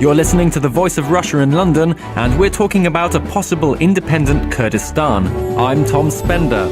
You're listening to The Voice of Russia in London, and we're talking about a possible independent Kurdistan. I'm Tom Spender.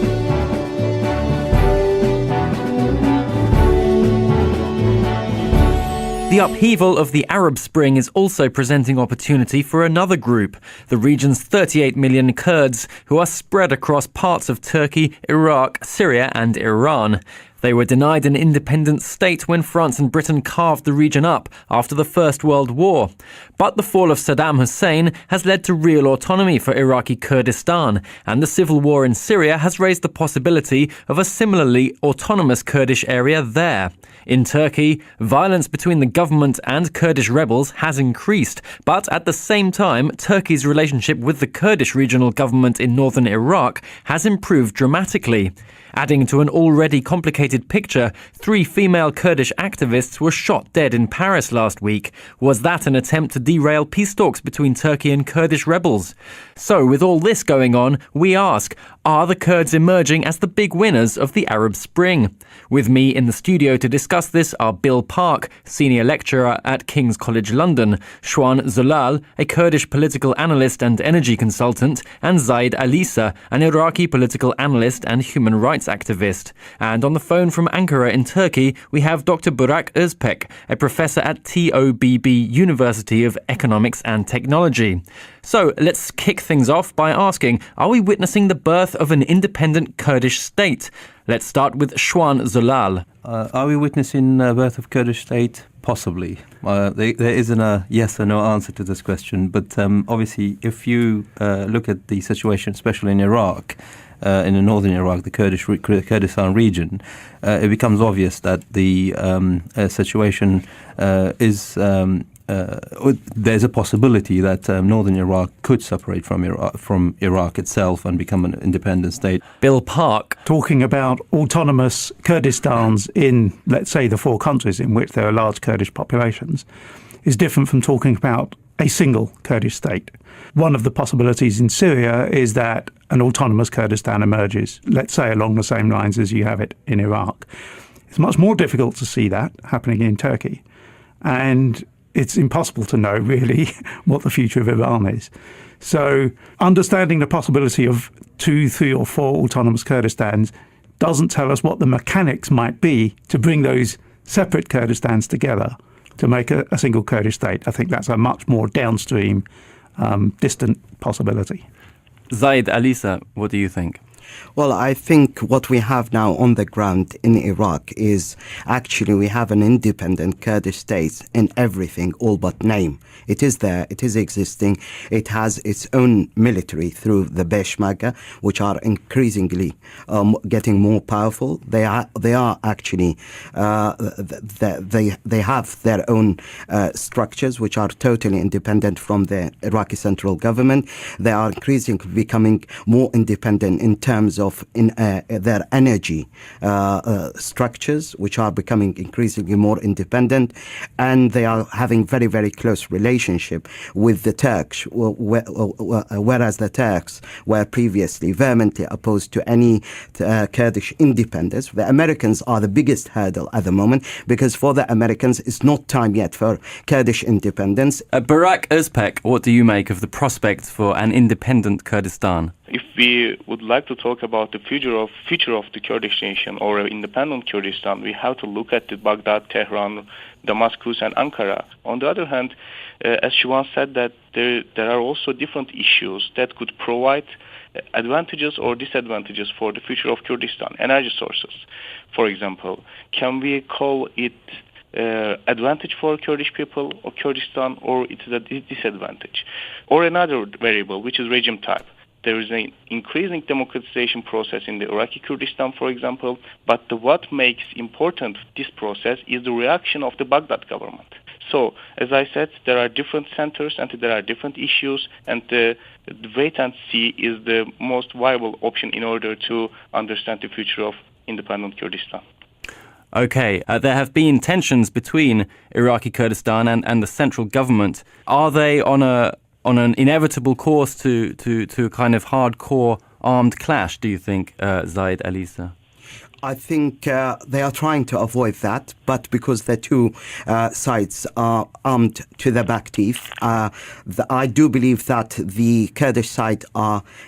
The upheaval of the Arab Spring is also presenting opportunity for another group, the region's 38 million Kurds, who are spread across parts of Turkey, Iraq, Syria and Iran. They were denied an independent state when France and Britain carved the region up after the First World War. But the fall of Saddam Hussein has led to real autonomy for Iraqi Kurdistan, and the civil war in Syria has raised the possibility of a similarly autonomous Kurdish area there. In Turkey, violence between the government and Kurdish rebels has increased, but at the same time, Turkey's relationship with the Kurdish Regional Government in northern Iraq has improved dramatically. Adding to an already complicated picture, 3 female Kurdish activists were shot dead in Paris last week. Was that an attempt to derail peace talks between Turkey and Kurdish rebels? So, with all this going on, we ask, are the Kurds emerging as the big winners of the Arab Spring? With me in the studio to discuss this are Bill Park, senior lecturer at King's College London, Shwan Zulal, a Kurdish political analyst and energy consultant, and Zayd Alisa, an Iraqi political analyst and human rights activist. And on the phone from Ankara in Turkey, we have Dr. Burak Özpek, a professor at TOBB University of Economics and Technology. So let's kick things off by asking, are we witnessing the birth of an independent Kurdish state? Let's start with Shwan Zulal. Are we witnessing the birth of Kurdish state? Possibly. There isn't a yes or no answer to this question, but obviously if you look at the situation, especially in Iraq, in the northern Iraq, the Kurdistan region, it becomes obvious that the situation is there's a possibility that northern Iraq could separate from Iraq itself and become an independent state. Bill Park. Talking about autonomous Kurdistans in, let's say, the 4 countries in which there are large Kurdish populations is different from talking about a single Kurdish state. One of the possibilities in Syria is that an autonomous Kurdistan emerges, let's say along the same lines as you have it in Iraq. It's much more difficult to see that happening in Turkey. And it's impossible to know really what the future of Iran is. So understanding the possibility of 2, 3 or 4 autonomous Kurdistans doesn't tell us what the mechanics might be to bring those separate Kurdistans together to make a single Kurdish state. I think that's a much more downstream, distant possibility. Zayd Alisa, what do you think? Well, I think what we have now on the ground in Iraq is actually we have an independent Kurdish state in everything, all but name. It is there, it is existing, it has its own military through the Peshmerga, which are increasingly getting more powerful. They are actually, they have their own structures which are totally independent from the Iraqi central government. They are increasingly becoming more independent in terms of their energy structures, which are becoming increasingly more independent, and they are having very, very close relationship with the Turks, whereas the Turks were previously vehemently opposed to any Kurdish independence. The Americans are the biggest hurdle at the moment, because for the Americans it's not time yet for Kurdish independence. Burak Özpek, what do you make of the prospects for an independent Kurdistan? If we would like to talk about the future of the Kurdish nation or independent Kurdistan, we have to look at the Baghdad, Tehran, Damascus and Ankara. On the other hand, as Shwan said, that there are also different issues that could provide advantages or disadvantages for the future of Kurdistan. Energy sources, for example, can we call it advantage for Kurdish people or Kurdistan, or it is a disadvantage? Or another variable, which is regime type. There is an increasing democratization process in the Iraqi Kurdistan, for example, but what makes important this process is the reaction of the Baghdad government. So, as I said, there are different centers and there are different issues, and the wait and see is the most viable option in order to understand the future of independent Kurdistan. Okay, there have been tensions between Iraqi Kurdistan and the central government. Are they on an inevitable course to a kind of hardcore armed clash, do you think, Zayd Alisa? I think they are trying to avoid that, but because the two sides are armed to the back teeth, I do believe that the Kurdish side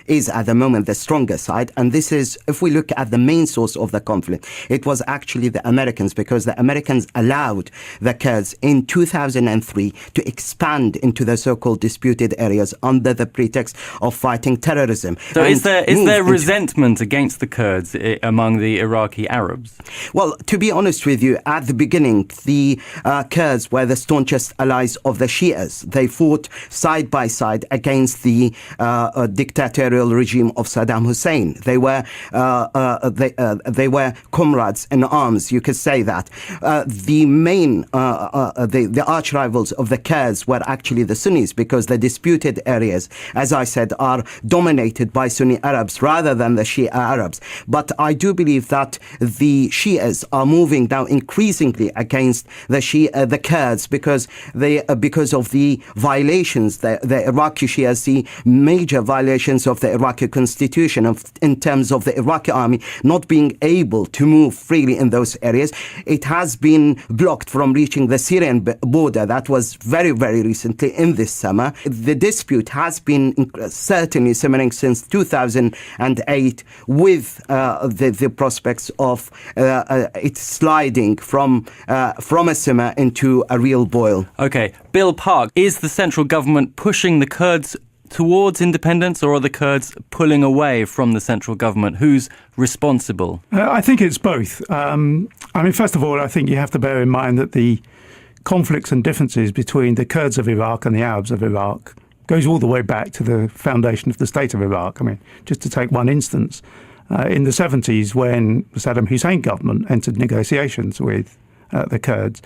is at the moment the stronger side. And this is, if we look at the main source of the conflict, it was actually the Americans, because the Americans allowed the Kurds in 2003 to expand into the so-called disputed areas under the pretext of fighting terrorism. So is there resentment against the Kurds among the Iraqi Arabs? Well, to be honest with you, at the beginning, the Kurds were the staunchest allies of the Shias. They fought side by side against the dictatorial regime of Saddam Hussein. They were comrades in arms, you could say that. The main, the arch rivals of the Kurds were actually the Sunnis, because the disputed areas, as I said, are dominated by Sunni Arabs rather than the Shia Arabs. But I do believe that the Shias are moving now increasingly against the Kurds because of the violations. The Iraqi Shias see major violations of the Iraqi constitution in terms of the Iraqi army not being able to move freely in those areas. It has been blocked from reaching the Syrian border. That was very, very recently in this summer. The dispute has been certainly simmering since 2008, with the prospects of it sliding from a simmer into a real boil. Okay, Bill Park, is the central government pushing the Kurds towards independence, or are the Kurds pulling away from the central government? Who's responsible? I think it's both. First of all, I think you have to bear in mind that the conflicts and differences between the Kurds of Iraq and the Arabs of Iraq goes all the way back to the foundation of the state of Iraq. Just to take one instance, in the 70s, when the Saddam Hussein government entered negotiations with the Kurds,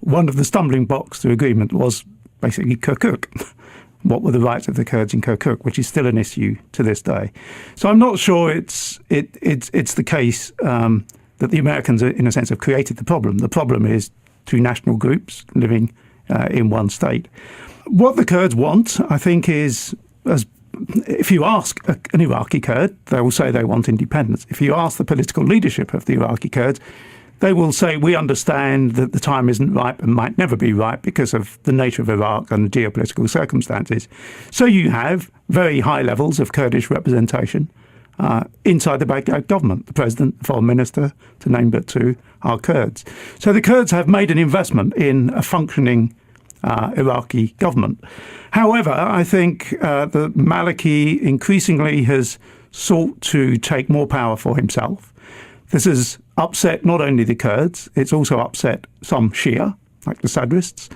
one of the stumbling blocks to agreement was basically Kirkuk. What were the rights of the Kurds in Kirkuk, which is still an issue to this day. So I'm not sure it's the case that the Americans, in a sense, have created the problem. The problem is two national groups living in one state. What the Kurds want, I think, is, if you ask an Iraqi Kurd, they will say they want independence. If you ask the political leadership of the Iraqi Kurds, they will say, we understand that the time isn't ripe and might never be ripe because of the nature of Iraq and the geopolitical circumstances. So you have very high levels of Kurdish representation inside the Baghdad government. The president, the foreign minister, to name but two, are Kurds. So the Kurds have made an investment in a functioning Iraqi government. However, I think that Maliki increasingly has sought to take more power for himself. This has upset not only the Kurds, it's also upset some Shia, like the Sadrists,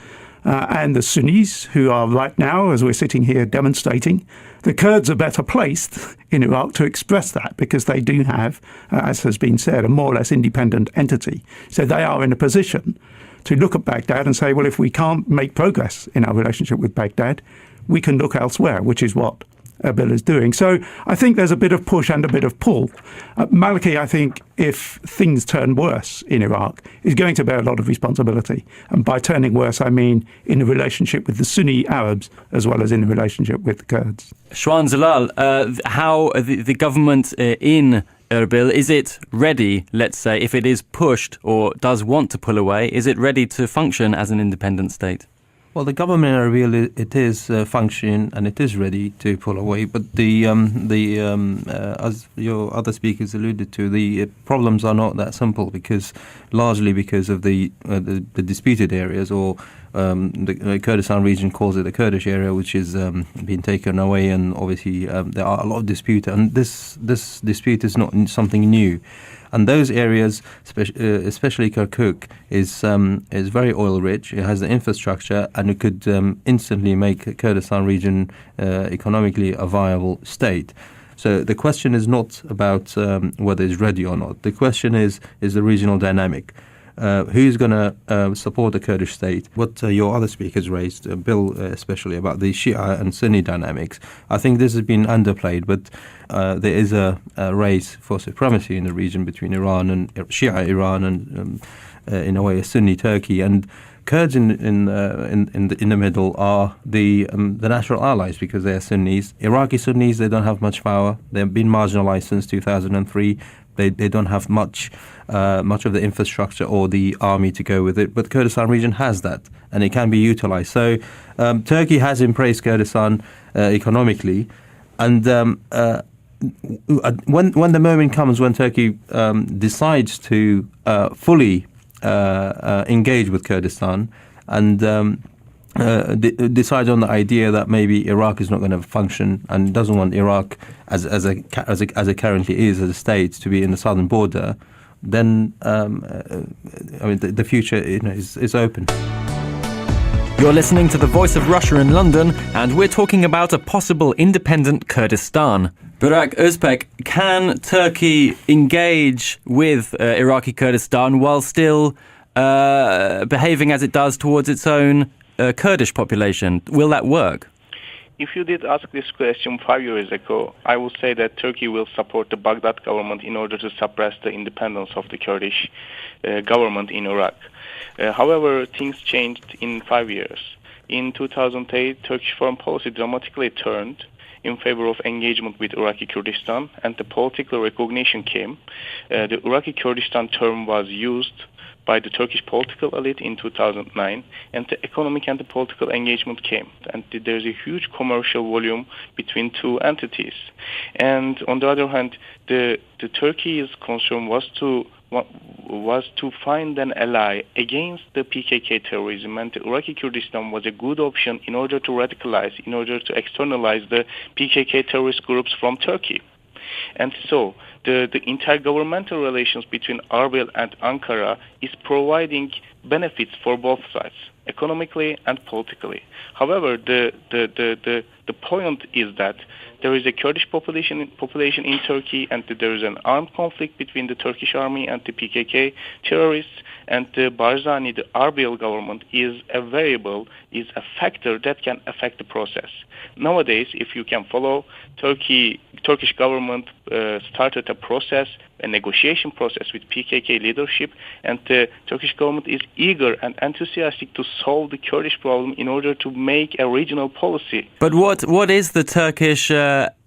and the Sunnis, who are right now, as we're sitting here, demonstrating. The Kurds are better placed in Iraq to express that, because they do have, as has been said, a more or less independent entity. So they are in a position to look at Baghdad and say, well, if we can't make progress in our relationship with Baghdad, we can look elsewhere, which is what Erbil is doing. So I think there's a bit of push and a bit of pull. Maliki, I think, if things turn worse in Iraq, is going to bear a lot of responsibility. And by turning worse, I mean in a relationship with the Sunni Arabs as well as in a relationship with the Kurds. Shwan Zulal, how the government in Erbil, is it ready, let's say, if it is pushed or does want to pull away, is it ready to function as an independent state? Well, the government in Erbil, it is functioning and it is ready to pull away. But as your other speakers alluded to, the problems are not that simple, largely because of the disputed areas, or the Kurdistan region calls it the Kurdish area, which is being taken away, and obviously there are a lot of dispute, and this dispute is not something new. And those areas, especially Kirkuk, is very oil rich. It has the infrastructure, and it could instantly make the Kurdistan region economically a viable state. So the question is not about whether it's ready or not. The question is the regional dynamic. Who's going to support the Kurdish state? What your other speakers raised, Bill especially, about the Shia and Sunni dynamics, I think this has been underplayed, but there is a race for supremacy in the region between Iran and Shia Iran and, in a way, a Sunni Turkey. And Kurds in the middle are the natural allies, because they are Sunnis. Iraqi Sunnis, they don't have much power. They've been marginalized since 2003. They don't have much of the infrastructure or the army to go with it, but the Kurdistan region has that, and it can be utilized. So Turkey has embraced Kurdistan economically, and when the moment comes when Turkey decides to fully engage with Kurdistan and decides on the idea that maybe Iraq is not going to function and doesn't want Iraq as it currently is as a state to be in the southern border, then the future is open. You're listening to The Voice of Russia in London, and we're talking about a possible independent Kurdistan. Burak Özpek, can Turkey engage with Iraqi Kurdistan while still behaving as it does towards its own Kurdish population? Will that work? If you did ask this question 5 years ago, I would say that Turkey will support the Baghdad government in order to suppress the independence of the Kurdish government in Iraq. However, things changed in 5 years. In 2008, Turkish foreign policy dramatically turned in favor of engagement with Iraqi Kurdistan, and the political recognition came. The Iraqi Kurdistan term was used by the Turkish political elite in 2009, and the economic and the political engagement came. And there's a huge commercial volume between two entities. And on the other hand, the Turkey's concern was to find an ally against the PKK terrorism, and the Iraqi Kurdistan was a good option in order to radicalize, in order to externalize the PKK terrorist groups from Turkey. And so the intergovernmental relations between Erbil and Ankara is providing benefits for both sides, economically and politically. However, the point is that there is a Kurdish population in Turkey, and there is an armed conflict between the Turkish army and the PKK terrorists, and the Barzani, the Erbil government, is a variable, is a factor that can affect the process. Nowadays, if you can follow, Turkish government started a negotiation process with PKK leadership, and the Turkish government is eager and enthusiastic to solve the Kurdish problem in order to make a regional policy. But what is the Turkish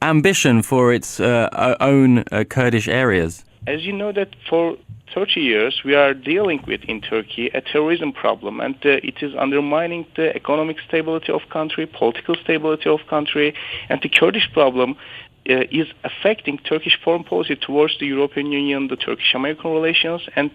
ambition for its own Kurdish areas? As you know, that for 30 years we are dealing with in Turkey a terrorism problem, and it is undermining the economic stability of country, political stability of country, and the Kurdish problem is affecting Turkish foreign policy towards the European Union, the Turkish-American relations, and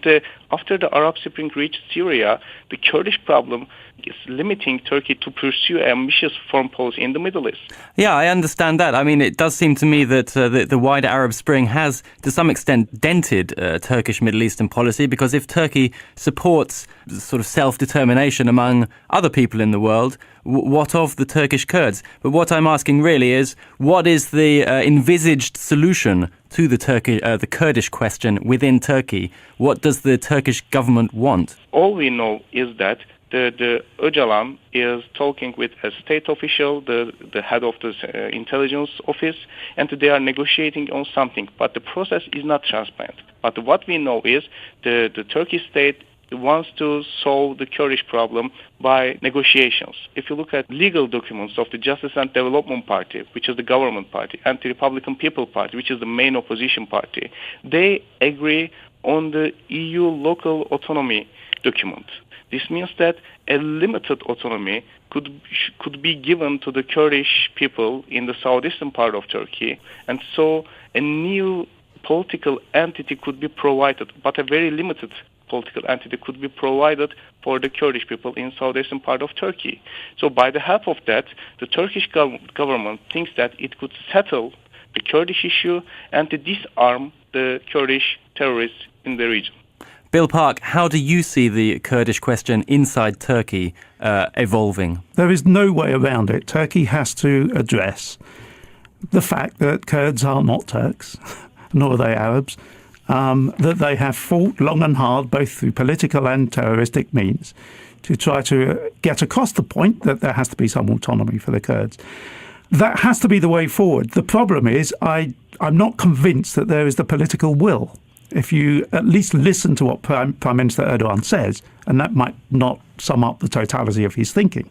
after the Arab Spring reached Syria, the Kurdish problem is limiting Turkey to pursue ambitious foreign policy in the Middle East. Yeah, I understand that. I mean, it does seem to me that the wider Arab Spring has, to some extent, dented Turkish Middle Eastern policy, because if Turkey supports sort of self-determination among other people in the world, what of the Turkish Kurds? But what I'm asking really is, what is the envisaged solution to the Kurdish question within Turkey? What does the Turkish government want? All we know is that the Öcalan is talking with a state official, the head of the intelligence office, and they are negotiating on something. But the process is not transparent. But what we know is the Turkish state wants to solve the Kurdish problem by negotiations. If you look at legal documents of the Justice and Development Party, which is the government party, and the Republican People Party, which is the main opposition party, they agree on the EU local autonomy document. This means that a limited autonomy could be given to the Kurdish people in the southeastern part of Turkey, and so a new political entity could be provided, but a very limited political entity could be provided for the Kurdish people in southeastern part of Turkey. So by the help of that, the Turkish government thinks that it could settle the Kurdish issue and to disarm the Kurdish terrorists in the region. Bill Park, how do you see the Kurdish question inside Turkey evolving? There is no way around it. Turkey has to address the fact that Kurds are not Turks, nor are they Arabs, that they have fought long and hard, both through political and terroristic means, to try to get across the point that there has to be some autonomy for the Kurds. That has to be the way forward. The problem is I'm not convinced that there is the political will. If you at least listen to what Prime Minister Erdogan says, and that might not sum up the totality of his thinking,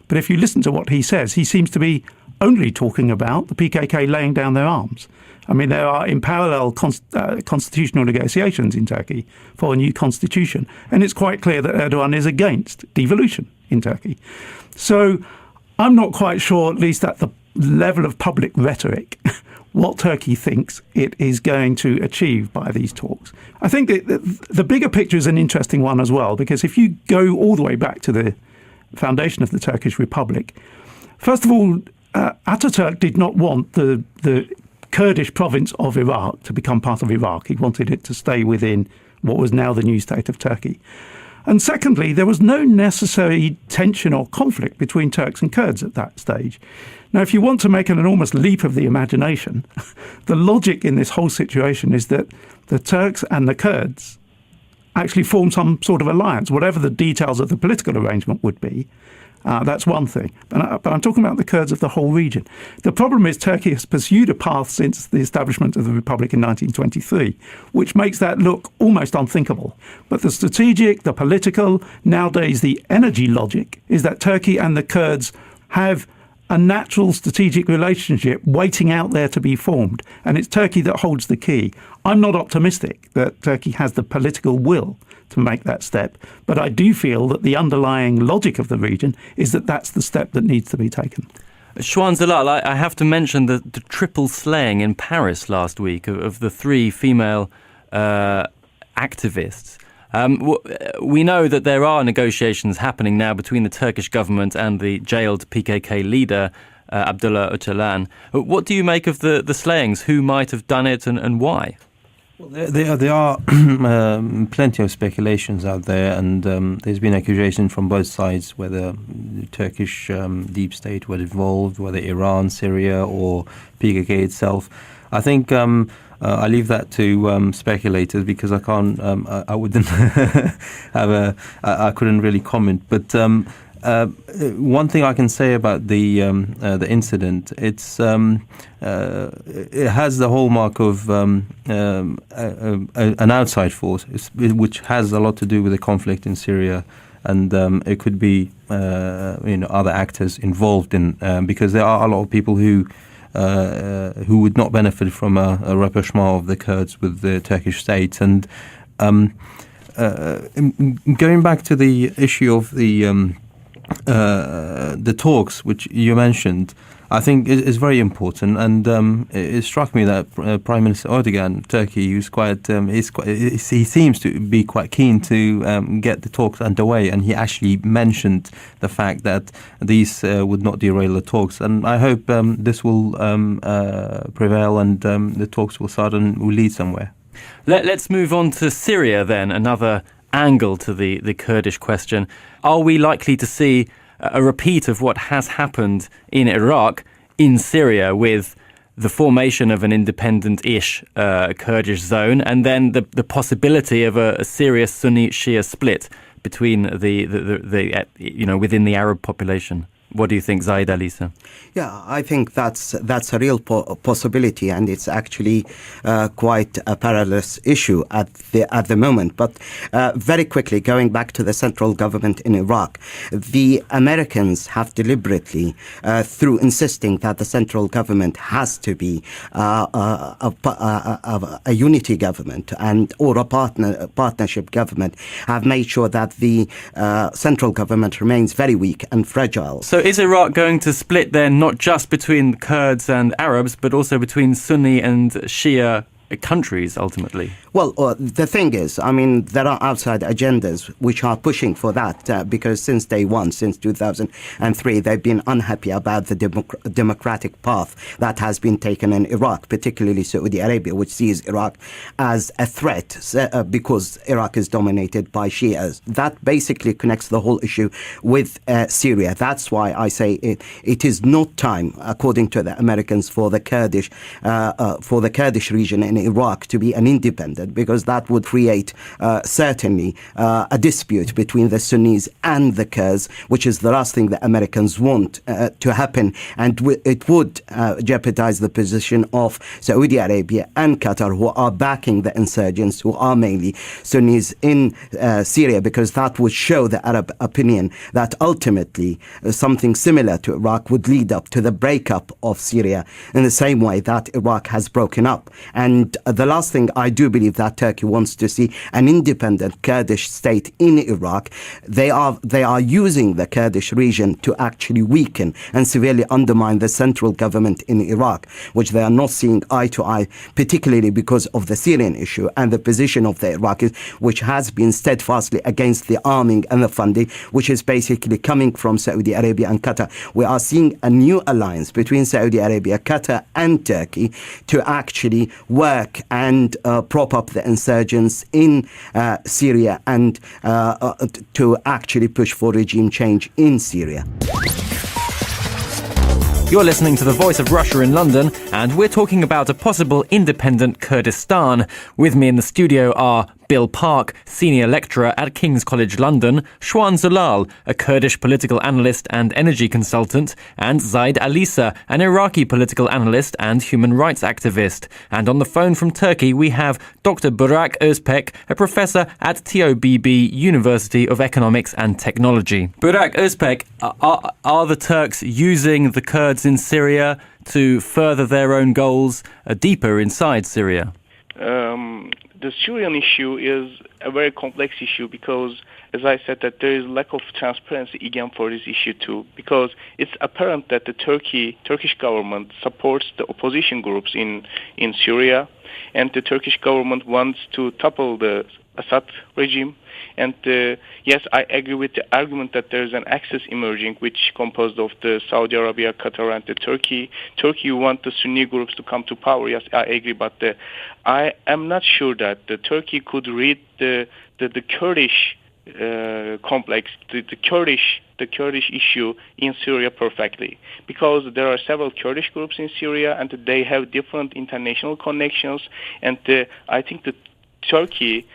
but if you listen to what he says, he seems to be only talking about the PKK laying down their arms. I mean, there are in parallel constitutional negotiations in Turkey for a new constitution, and it's quite clear that Erdogan is against devolution in Turkey. So I'm not quite sure, at least at the level of public rhetoric, what Turkey thinks it is going to achieve by these talks. I think the bigger picture is an interesting one as well, because if you go all the way back to the foundation of the Turkish Republic, first of all, Ataturk did not want the Kurdish province of Iraq to become part of Iraq. He wanted it to stay within what was now the new state of Turkey. And secondly, there was no necessary tension or conflict between Turks and Kurds at that stage. Now, if you want to make an enormous leap of the imagination, the logic in this whole situation is that the Turks and the Kurds actually form some sort of alliance, whatever the details of the political arrangement would be. That's one thing. But I'm talking about the Kurds of the whole region. The problem is Turkey has pursued a path since the establishment of the Republic in 1923, which makes that look almost unthinkable. But the strategic, the political, nowadays the energy logic is that Turkey and the Kurds have a natural strategic relationship waiting out there to be formed. And it's Turkey that holds the key. I'm not optimistic that Turkey has the political will to make that step. But I do feel that the underlying logic of the region is that that's the step that needs to be taken. Shwan Zulal, I have to mention the triple slaying in Paris last week of the 3 female activists. We know that there are negotiations happening now between the Turkish government and the jailed PKK leader, Abdullah Öcalan. What do you make of the slayings? Who might have done it and why? Well, there are plenty of speculations out there, and there's been accusations from both sides, whether the Turkish deep state was involved, whether Iran, Syria, or PKK itself. I think I leave that to speculators, because I can't, I wouldn't I couldn't really comment. But one thing I can say about the incident, it has the hallmark of an outside force, which has a lot to do with the conflict in Syria, and it could be other actors involved in, because there are a lot of people who would not benefit from a rapprochement of the Kurds with the Turkish state. And going back to the issue of the talks which you mentioned, I think is very important, and it struck me that Prime Minister Erdogan, Turkey, he seems to be quite keen to get the talks underway, and he actually mentioned the fact that these would not derail the talks, and I hope this will prevail, and the talks will start and will lead somewhere. Let's move on to Syria then, another angle to the Kurdish question. Are we likely to see a repeat of what has happened in Iraq in Syria, with the formation of an independent-ish Kurdish zone, and then the possibility of a serious Sunni-Shia split between the within the Arab population? What do you think, Zayd Alisa? Yeah, I think that's a real possibility, and it's actually quite a perilous issue at the moment. But very quickly, going back to the central government in Iraq, the Americans have deliberately, through insisting that the central government has to be a unity government or a partnership government, have made sure that the central government remains very weak and fragile. So is Iraq going to split then, not just between Kurds and Arabs, but also between Sunni and Shia countries ultimately? Well, the thing is, I mean, there are outside agendas which are pushing for that because since day one, since 2003, they've been unhappy about the democratic path that has been taken in Iraq, particularly Saudi Arabia, which sees Iraq as a threat because Iraq is dominated by Shias. That basically connects the whole issue with Syria. That's why I say it is not time, according to the Americans, for the Kurdish region in Iraq to be an independent, because that would create certainly a dispute between the Sunnis and the Kurds, which is the last thing the Americans want to happen, and it would jeopardize the position of Saudi Arabia and Qatar, who are backing the insurgents, who are mainly Sunnis in Syria, because that would show the Arab opinion that ultimately something similar to Iraq would lead up to the breakup of Syria in the same way that Iraq has broken up. And the last thing, I do believe that Turkey wants to see an independent Kurdish state in Iraq. They are using the Kurdish region to actually weaken and severely undermine the central government in Iraq, which they are not seeing eye to eye, particularly because of the Syrian issue and the position of the Iraqis, which has been steadfastly against the arming and the funding, which is basically coming from Saudi Arabia and Qatar. We are seeing a new alliance between Saudi Arabia, Qatar and Turkey to actually work and prop up the insurgents in Syria and to actually push for regime change in Syria. You're listening to The Voice of Russia in London, and we're talking about a possible independent Kurdistan. With me in the studio are Bill Park, Senior Lecturer at King's College London, Shwan Zulal, a Kurdish political analyst and energy consultant, and Zayd Alisa, an Iraqi political analyst and human rights activist. And on the phone from Turkey, we have Dr. Burak Özpek, a professor at TOBB University of Economics and Technology. Burak Özpek, are the Turks using the Kurds in Syria to further their own goals deeper inside Syria? The Syrian issue is a very complex issue because, as I said, that there is lack of transparency again for this issue too, because it's apparent that the Turkish government supports the opposition groups in Syria, and the Turkish government wants to topple the Assad regime. And yes, I agree with the argument that there is an axis emerging, which composed of the Saudi Arabia, Qatar, and the Turkey. Turkey want the Sunni groups to come to power. Yes, I agree, but I am not sure that the Turkey could read the Kurdish complex, the Kurdish issue in Syria perfectly, because there are several Kurdish groups in Syria, and they have different international connections, and I think that Turkey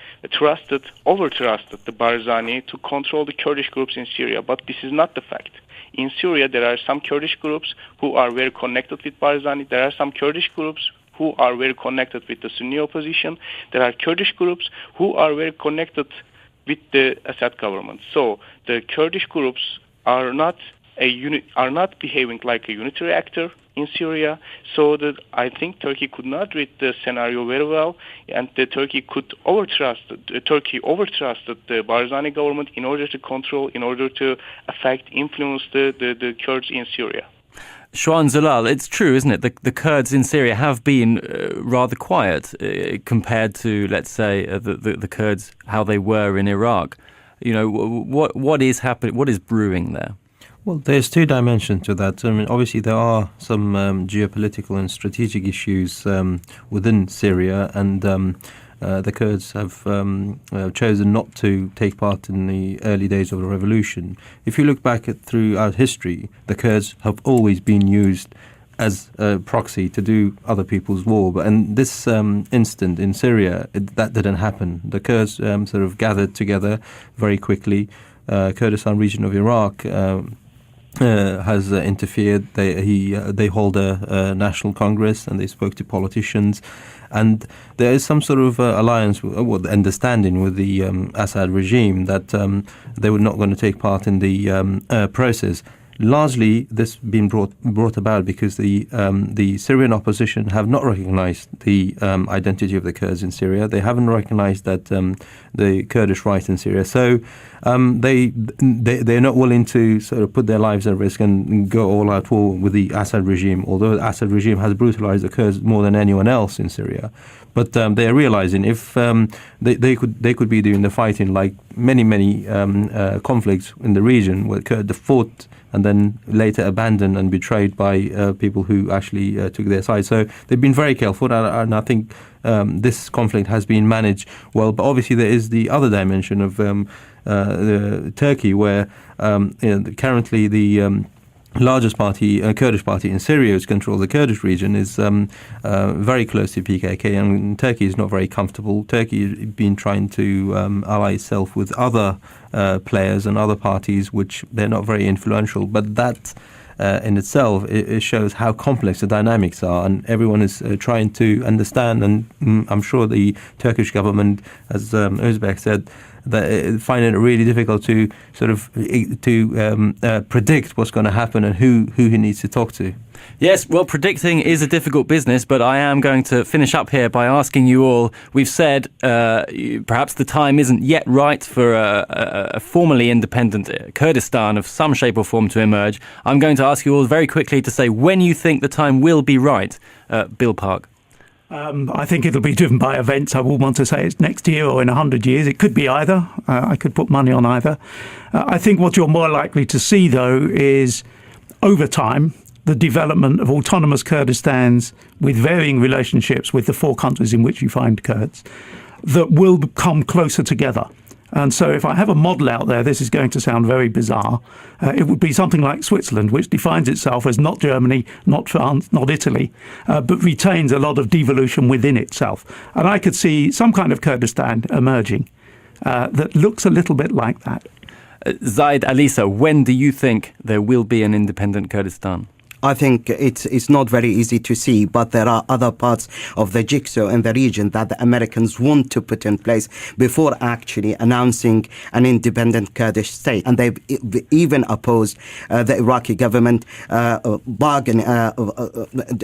over-trusted the Barzani to control the Kurdish groups in Syria, but this is not the fact. In Syria, there are some Kurdish groups who are very connected with Barzani. There are some Kurdish groups who are very connected with the Sunni opposition. There are Kurdish groups who are very connected with the Assad government. So the Kurdish groups are not behaving like a unitary actor in Syria, so that I think Turkey could not read the scenario very well, and Turkey overtrusted the Barzani government in order to control, in order to influence the Kurds in Syria. Shwan Zulal, it's true, isn't it? The Kurds in Syria have been rather quiet compared to, let's say, the Kurds, how they were in Iraq. You know, what is happening? What is brewing there? Well, there's two dimensions to that. I mean, obviously there are some geopolitical and strategic issues within Syria, and the Kurds have chosen not to take part in the early days of the revolution. If you look back throughout history, the Kurds have always been used as a proxy to do other people's war. But in this instant in Syria, that didn't happen. The Kurds sort of gathered together very quickly. Kurdistan region of Iraq has interfered. They hold a national congress, and they spoke to politicians, and there is some sort of alliance understanding with the Assad regime that they were not going to take part in the process. Largely, this has been brought about because the Syrian opposition have not recognized the identity of the Kurds in Syria. They haven't recognized that the Kurdish right in Syria. So they're not willing to sort of put their lives at risk and go all out war with the Assad regime, although the Assad regime has brutalized the Kurds more than anyone else in Syria. But they are realizing if they could be doing the fighting like many conflicts in the region where Kurds fought and then later abandoned and betrayed by people who actually took their side. So they've been very careful, and I think this conflict has been managed well. But obviously there is the other dimension of Turkey, where currently the largest party, Kurdish party in Syria, which controls the Kurdish region, is very close to PKK, and Turkey is not very comfortable. Turkey has been trying to ally itself with other players and other parties, which they're not very influential. But that in itself, it shows how complex the dynamics are, and everyone is trying to understand. And I'm sure the Turkish government, as Özpek said, that find it really difficult to sort of predict what's going to happen and who he needs to talk to. Yes, well, predicting is a difficult business, but I am going to finish up here by asking you all. We've said perhaps the time isn't yet right for a formally independent Kurdistan of some shape or form to emerge. I'm going to ask you all very quickly to say when you think the time will be right. Bill Park. I think it'll be driven by events. I wouldn't want to say it's next year or in 100 years. It could be either. I could put money on either. I think what you're more likely to see, though, is over time, the development of autonomous Kurdistans with varying relationships with the four countries in which you find Kurds that will come closer together. And so if I have a model out there, this is going to sound very bizarre. It would be something like Switzerland, which defines itself as not Germany, not France, not Italy, but retains a lot of devolution within itself. And I could see some kind of Kurdistan emerging that looks a little bit like that. Zayd Alisa, when do you think there will be an independent Kurdistan? I think it's not very easy to see, but there are other parts of the jigsaw in the region that the Americans want to put in place before actually announcing an independent Kurdish state. And they've even opposed the Iraqi government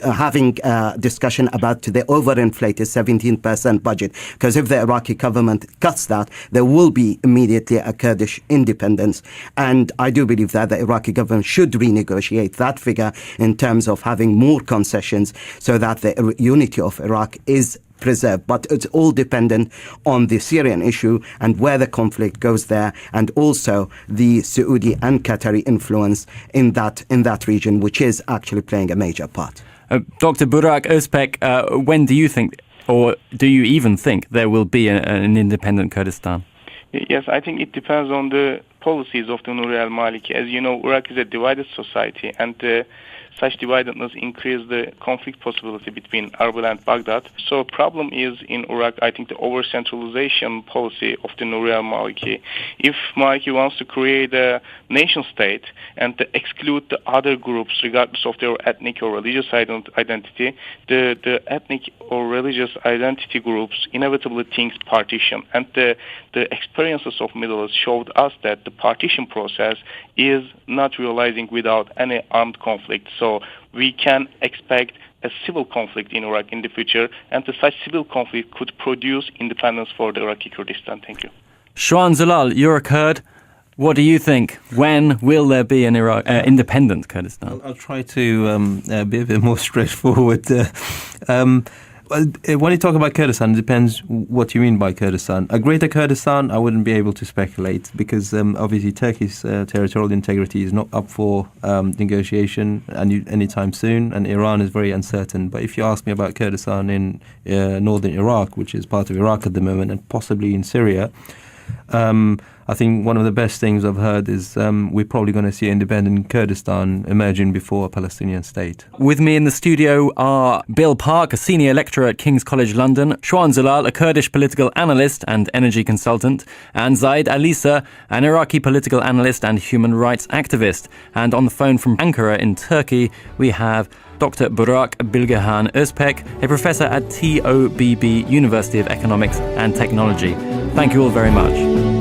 having a discussion about the overinflated 17% budget. Because if the Iraqi government cuts that, there will be immediately a Kurdish independence. And I do believe that the Iraqi government should renegotiate that figure in terms of having more concessions so that the unity of Iraq is preserved. But it's all dependent on the Syrian issue and where the conflict goes there, and also the Saudi and Qatari influence in that region, which is actually playing a major part. Dr. Burak Özpek, when do you think, or do you even think, there will be an independent Kurdistan? Yes, I think it depends on the policies of the Nouri al-Maliki. As you know, Iraq is a divided society, and such dividedness increases the conflict possibility between Erbil and Baghdad. So problem is in Iraq, I think, the over-centralization policy of the Nouri al-Maliki. If Maliki wants to create a nation state and to exclude the other groups regardless of their ethnic or religious identity, the ethnic or religious identity groups inevitably think partition. And the experiences of Middle East showed us that the partition process is not realizing without any armed conflict. So we can expect a civil conflict in Iraq in the future, and such civil conflict could produce independence for the Iraqi Kurdistan. Thank you. Shwan Zulal, you're a Kurd. What do you think? When will there be an independent Kurdistan? I'll try to be a bit more straightforward. When you talk about Kurdistan, it depends what you mean by Kurdistan. A greater Kurdistan, I wouldn't be able to speculate because obviously Turkey's territorial integrity is not up for negotiation anytime soon, and Iran is very uncertain. But if you ask me about Kurdistan in northern Iraq, which is part of Iraq at the moment, and possibly in Syria, I think one of the best things I've heard is we're probably going to see independent Kurdistan emerging before a Palestinian state. With me in the studio are Bill Park, a senior lecturer at King's College London, Shwan Zulal, a Kurdish political analyst and energy consultant, and Zayd Alisa, an Iraqi political analyst and human rights activist. And on the phone from Ankara in Turkey, we have Dr. Burak Özpek, a professor at TOBB, University of Economics and Technology. Thank you all very much.